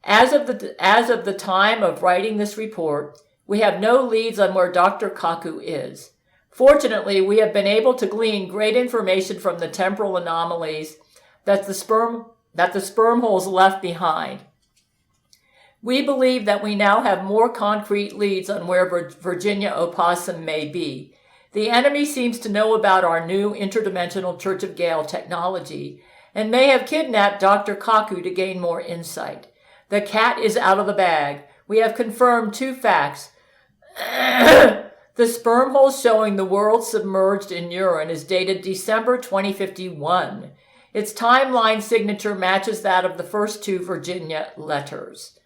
As of the time of writing this report, we have no leads on where Dr. Kaku is. Fortunately, we have been able to glean great information from the temporal anomalies that the sperm holes left behind. We believe that we now have more concrete leads on where Virginia Opossum may be. The enemy seems to know about our new interdimensional Church of Gail technology and may have kidnapped Dr. Kaku to gain more insight. The cat is out of the bag. We have confirmed two facts. The sperm hole showing the world submerged in urine is dated December 2051. Its timeline signature matches that of the first two Virginia letters.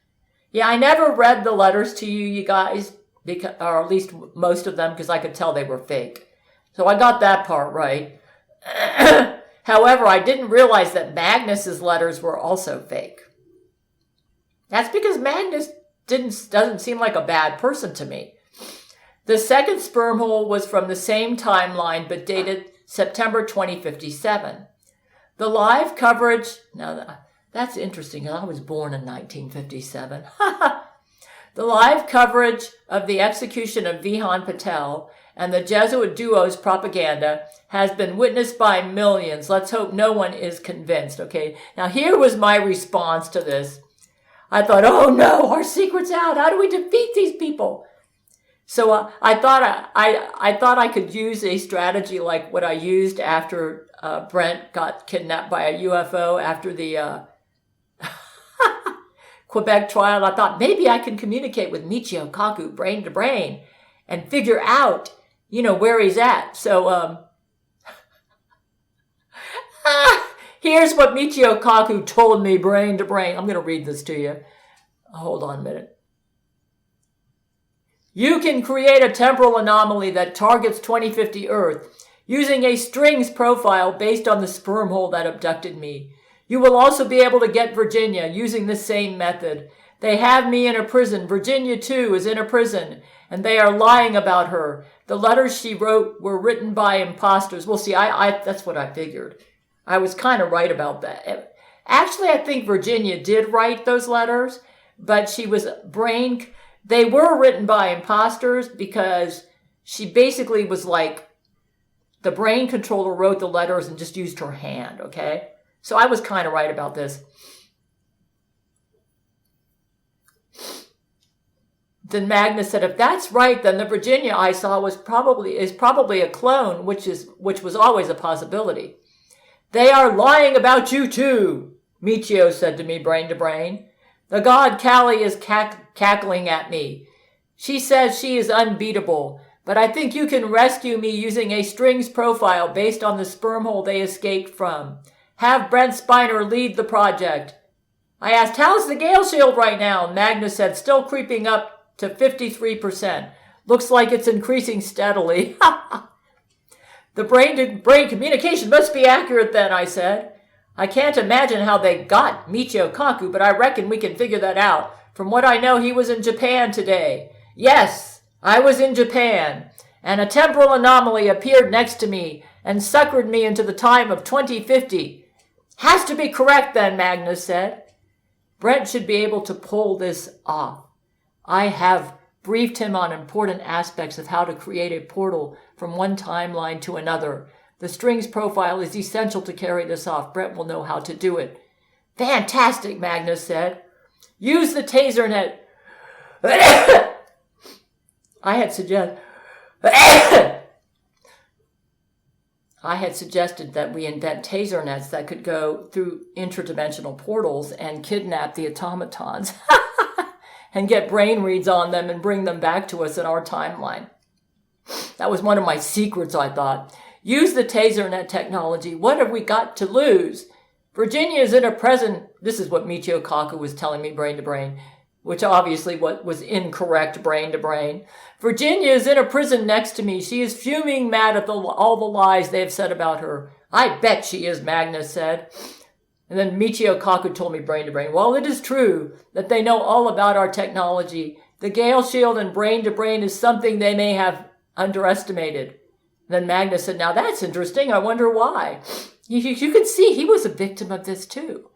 Yeah, I never read the letters to you guys, or at least most of them, because I could tell they were fake. So I got that part right. However, I didn't realize that Magnus's letters were also fake. That's because Magnus doesn't seem like a bad person to me. The second sperm hole was from the same timeline, but dated September 2057. The live coverage, now that's interesting, I was born in 1957. The live coverage of the execution of Vihan Patel and the Jesuit duo's propaganda has been witnessed by millions. Let's hope no one is convinced, okay? Now here was my response to this. I thought, oh no, our secret's out. How do we defeat these people? So I thought I could use a strategy like what I used after Brent got kidnapped by a UFO after the Quebec trial. I thought maybe I can communicate with Michio Kaku brain to brain and figure out, where he's at. So here's what Michio Kaku told me brain to brain. I'm going to read this to you. Hold on a minute. You can create a temporal anomaly that targets 2050 Earth using a strings profile based on the sperm hole that abducted me. You will also be able to get Virginia using the same method. They have me in a prison. Virginia, too, is in a prison, and they are lying about her. the letters she wrote were written by imposters. Well, see, I that's what I figured. I was kind of right about that. Actually, I think Virginia did write those letters, but they were written by imposters because she basically was like, the brain controller wrote the letters and just used her hand, okay? So I was kind of right about this. Then Magnus said, if that's right, then the Virginia I saw is probably a clone, which was always a possibility. They are lying about you too, Michio said to me, brain to brain. The god Callie is cackling at me. She says she is unbeatable, but I think you can rescue me using a strings profile based on the sperm hole they escaped from. Have Brent Spiner lead the project. I asked, how's the Gail Shield right now? Magnus said, still creeping up to 53%. Looks like it's increasing steadily. The brain-to-brain communication must be accurate then, I said. I can't imagine how they got Michio Kaku, but I reckon we can figure that out. From what I know, he was in Japan today. Yes, I was in Japan, and a temporal anomaly appeared next to me and suckered me into the time of 2050. Has to be correct then, Magnus said. Brent should be able to pull this off. I have briefed him on important aspects of how to create a portal from one timeline to another. The strings profile is essential to carry this off. Brent will know how to do it. Fantastic, Magnus said. Use the taser net. I had suggested that we invent taser nets that could go through interdimensional portals and kidnap the automatons and get brain reads on them and bring them back to us in our timeline. That was one of my secrets, I thought. Use the taser net technology. What have we got to lose? Virginia is in a prison. This is what Michio Kaku was telling me brain to brain, which obviously was incorrect brain to brain. Virginia is in a prison next to me. She is fuming mad at all the lies they have said about her. I bet she is, Magnus said. And then Michio Kaku told me brain to brain, well, it is true that they know all about our technology. The Gail Shield and brain to brain is something they may have underestimated. Then Magnus said, now that's interesting. I wonder why. You can see he was a victim of this too.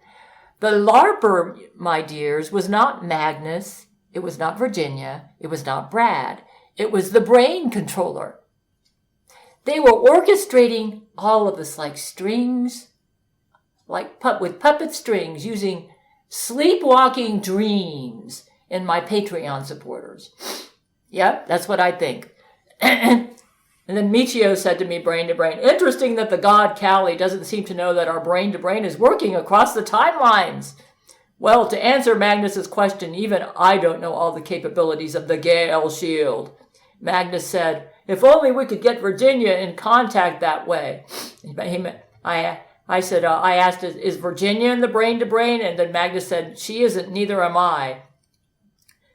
The LARPer, my dears, was not Magnus. It was not Virginia. It was not Brad. It was the brain controller. They were orchestrating all of this like strings, with puppet strings, using sleepwalking dreams in my Patreon supporters. Yep, that's what I think. And then Michio said to me, brain to brain, interesting that the god Callie doesn't seem to know that our brain to brain is working across the timelines. Well, to answer Magnus's question, even I don't know all the capabilities of the Gail Shield. Magnus said, if only we could get Virginia in contact that way. I said, I asked, is Virginia in the brain to brain? And then Magnus said, she isn't, neither am I.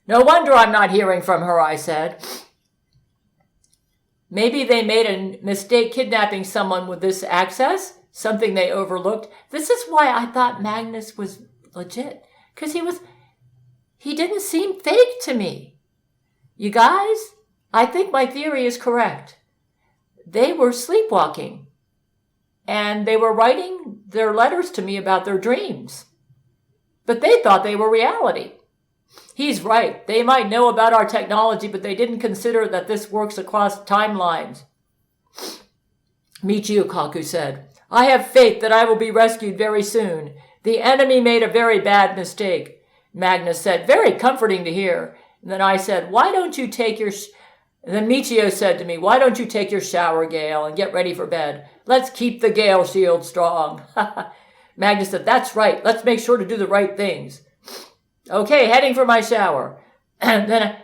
No wonder I'm not hearing from her, I said. Maybe they made a mistake kidnapping someone with this access, something they overlooked. This is why I thought Magnus was legit, because he didn't seem fake to me. You guys, I think my theory is correct. They were sleepwalking, and they were writing their letters to me about their dreams, but they thought they were reality. He's right. They might know about our technology, but they didn't consider that this works across timelines. Michio Kaku said, I have faith that I will be rescued very soon. The enemy made a very bad mistake. Magnus said, very comforting to hear. And then I said, why don't you take your... And then Michio said to me, why don't you take your shower, Gail, and get ready for bed? Let's keep the Gail Shield strong. Magnus said, that's right. Let's make sure to do the right things. Okay, heading for my shower. But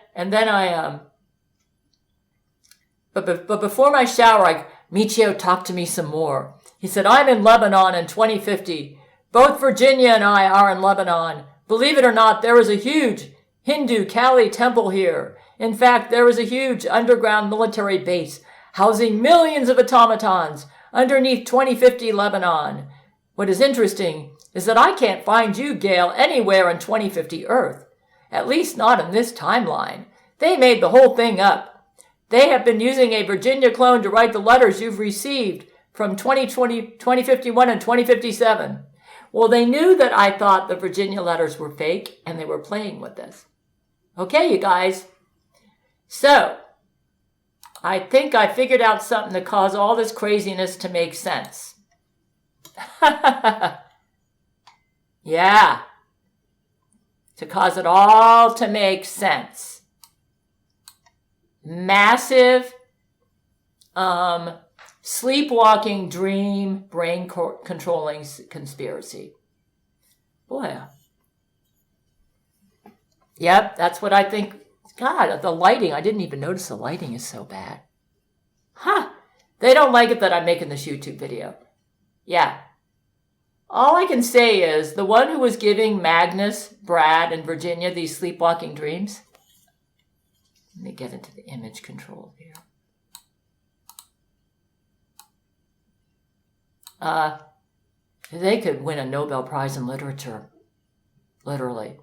before my shower, Michio talked to me some more. He said, I'm in Lebanon in 2050. Both Virginia and I are in Lebanon. Believe it or not, there is a huge Hindu Kali temple here. In fact, there is a huge underground military base housing millions of automatons underneath 2050 Lebanon. What is interesting is that I can't find you, Gail, anywhere in 2050 Earth. At least not in this timeline. They made the whole thing up. They have been using a Virginia clone to write the letters you've received from 2020, 2051 and 2057. Well, they knew that I thought the Virginia letters were fake, and they were playing with this. Okay, you guys. So, I think I figured out something to cause all this craziness to make sense. Yeah. To cause it all to make sense. Massive sleepwalking dream brain controlling conspiracy. Boy. Yep, that's what I think. God, the lighting, I didn't even notice the lighting is so bad. Huh. They don't like it that I'm making this YouTube video. Yeah. All I can say is the one who was giving Magnus, Brad, and Virginia these sleepwalking dreams. Let me get into the image control here. They could win a Nobel Prize in literature. Literally.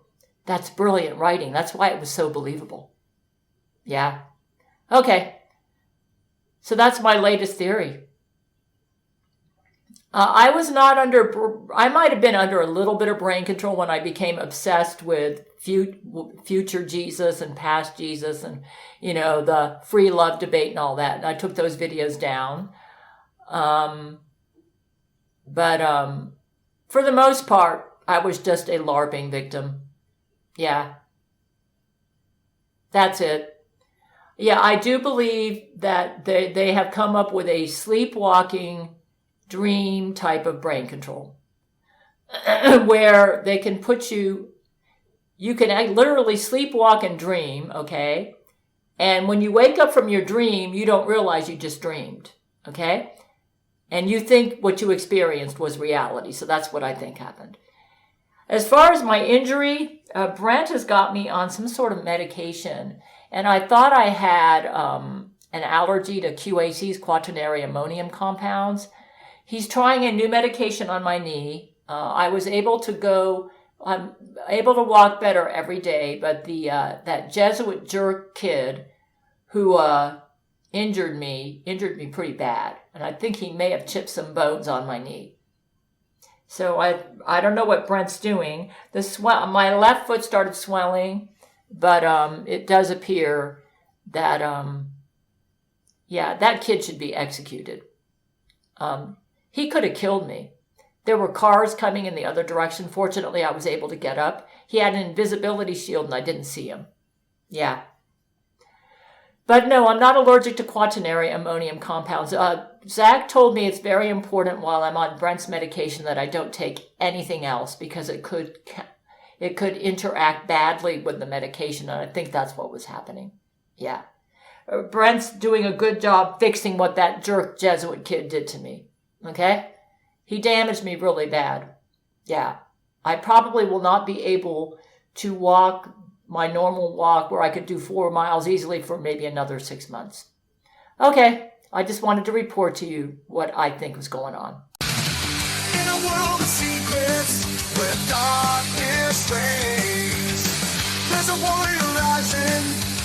That's brilliant writing. That's why it was so believable. Yeah. Okay. So that's my latest theory. I might have been under a little bit of brain control when I became obsessed with future Jesus and past Jesus and, the free love debate and all that. And I took those videos down. But for the most part, I was just a LARPing victim. Yeah. That's it. Yeah, I do believe that they have come up with a sleepwalking dream type of brain control where they can put you can literally sleepwalk and dream, okay? And when you wake up from your dream, you don't realize you just dreamed, okay? And you think what you experienced was reality. So that's what I think happened. As far as my injury, Brent has got me on some sort of medication. And I thought I had an allergy to QAC's quaternary ammonium compounds. He's trying a new medication on my knee. I'm able to walk better every day. But that Jesuit jerk kid who injured me pretty bad. And I think he may have chipped some bones on my knee. So I don't know what Brent's doing. My left foot started swelling, but it does appear that that kid should be executed. He could have killed me. There were cars coming in the other direction. Fortunately, I was able to get up. He had an invisibility shield and I didn't see him. Yeah. But no, I'm not allergic to quaternary ammonium compounds. Zach told me it's very important while I'm on Brent's medication that I don't take anything else because it could interact badly with the medication, and I think that's what was happening. Yeah. Brent's doing a good job fixing what that jerk Jesuit kid did to me. Okay? He damaged me really bad. Yeah. I probably will not be able to walk my normal walk where I could do 4 miles easily for maybe another 6 months. Okay, I just wanted to report to you what I think was going on. In a world of secrets, where darkness reigns, there's a warrior rising.